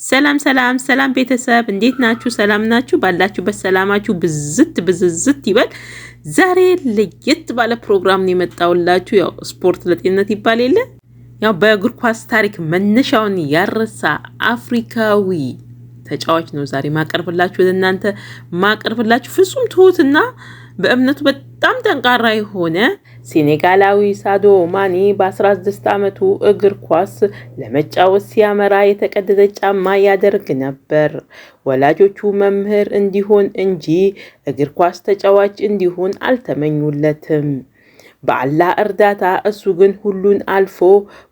ሰላም ሰላም ሰላም ቤተሰብ እንዴት ናችሁ? ሰላም ናችሁ? ባላችሁበት ሰላማችሁ ብዝዝት ይበል። ዛሬ ለየት ባለ ፕሮግራም ነው የመጣውላችሁ። ያው ስፖርት ለጤንነት ይባል የለ ያው በእግር ኳስ ታሪክ መነሻውን ያረሳ አፍሪካዊ ተጫዋች ነው ዛሬ ማቀርብላችሁ። ለእናንተ ማቀርብላችሁ ፍጹም ትሁትና በእምነቱ በጣም ጠንካራ የሆነ ሴኔጋላዊ ሳዶ ማኔ በ16 ዓመቱ እግር ኳስ ለመጫወት ሲያመራ የተቀደደ ጫማ ያደርግ ነበር። ወላጆቹ መምህር እንዲሆን እንጂ እግር ኳስ ተጫዋች እንዲሆን አልተመኙለትም። በአላህ እርዳታ እሱ ግን ሁሉን አልፎ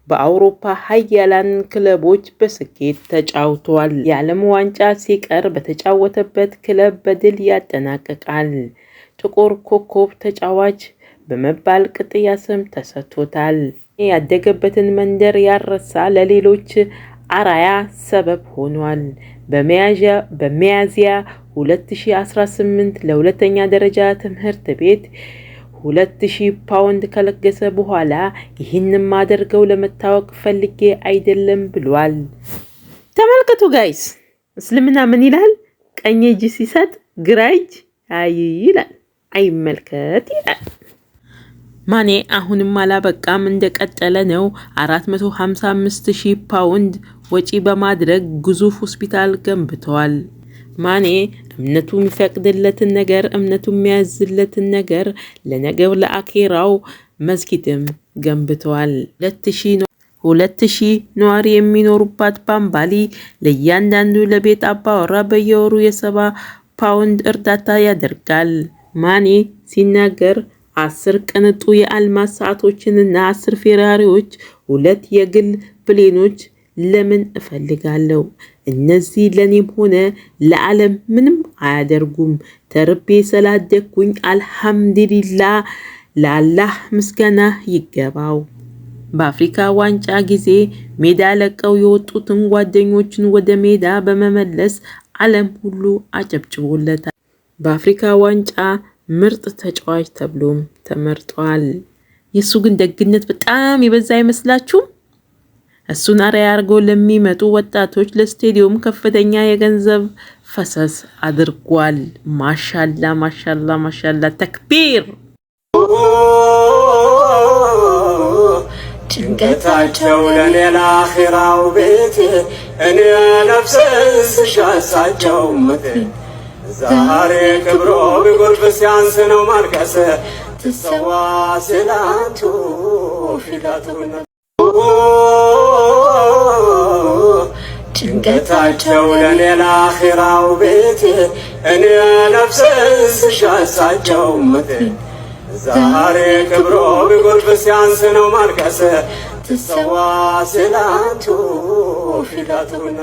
በአውሮፓ ሀያላን ክለቦች በስኬት ተጫውቷል። የዓለም ዋንጫ ሲቀር በተጫወተበት ክለብ በድል ያጠናቅቃል። ጥቁር ኮከብ ተጫዋች በመባል ቅጥያ ስም ተሰጥቶታል። ያደገበትን መንደር ያረሳ ለሌሎች አራያ ሰበብ ሆኗል። በሚያዝያ 2018 ለሁለተኛ ደረጃ ትምህርት ቤት 2000 ፓውንድ ከለገሰ በኋላ ይህንን ማደርገው ለመታወቅ ፈልጌ አይደለም ብሏል። ተመልከቱ ጋይስ፣ እስልምና ምን ይላል? ቀኝ እጅ ሲሰጥ ግራ እጅ አይ ይላል፣ አይመልከት ይላል። ማኔ አሁንም አላበቃም፣ እንደቀጠለ ነው። 455,000 ፓውንድ ወጪ በማድረግ ግዙፍ ሆስፒታል ገንብተዋል። ማኔ እምነቱ የሚፈቅድለትን ነገር እምነቱ የሚያዝለትን ነገር ለነገው ለአኬራው መስጊድም ገንብተዋል። 2000 ነዋሪ የሚኖሩባት ባምባሊ ለእያንዳንዱ ለቤት አባወራ በየወሩ የ70 ፓውንድ እርዳታ ያደርጋል። ማኔ ሲናገር 10 ቅንጡ የአልማዝ ሰዓቶችንና 10 ፌራሪዎች፣ 2 የግል ፕሌኖች ለምን እፈልጋለሁ? እነዚህ ለኔም ሆነ ለዓለም ምንም አያደርጉም። ተርቤ ስላደግኩኝ አልሐምዱሊላህ፣ ለአላህ ምስጋና ይገባው። በአፍሪካ ዋንጫ ጊዜ ሜዳ ለቀው የወጡትን ጓደኞቹን ወደ ሜዳ በመመለስ ዓለም ሁሉ አጨብጭቦለታል። በአፍሪካ ዋንጫ ምርጥ ተጫዋች ተብሎም ተመርጧል። የሱ ግን ደግነት በጣም የበዛ አይመስላችሁም? እሱን አርአያ አድርገው ለሚመጡ ወጣቶች ለስቴዲየም ከፍተኛ የገንዘብ ፈሰስ አድርጓል። ማሻላ ማሻላ ማሻላ ተክቢር። ጭንቀታቸው ለሌላ አኺራው ቤት እኔ ነፍሴን ስሻሳቸው ምክር ዛሬ ክብሮ ቢጎድፍ ሲያንስ ነው ማልቀስ ትሰዋ ስላንቱ ፊዳቱና ጭንቀታቸው ለሌላ አኺራው ቤት እኔ ነፍሴን ስሻሳቸው ምክር ዛሬ ክብሮ ቢጎድፍ ሲያንስ ነው ማልቀስ ትሰዋ ስላንቱ ፊዳቱና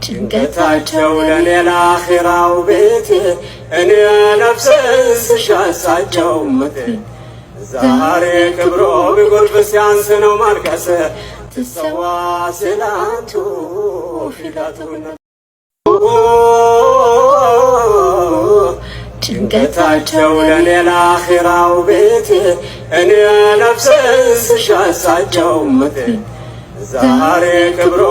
ጭንቀታቸው ለሌላ አኺራው ቤት እኔ ነፍሴን ስሻሳቸው ምክር ዛሬ ክብሮ ቢጎድፍ ሲያንስ ነው ማልቀስ ትሰዋ ስላንቱ ፊዳቱና ጭንቀታቸው ለሌላ አኺራው ቤት እኔ ነፍሴን ስሻሳቸው ምክር ዛሬ ክብሮ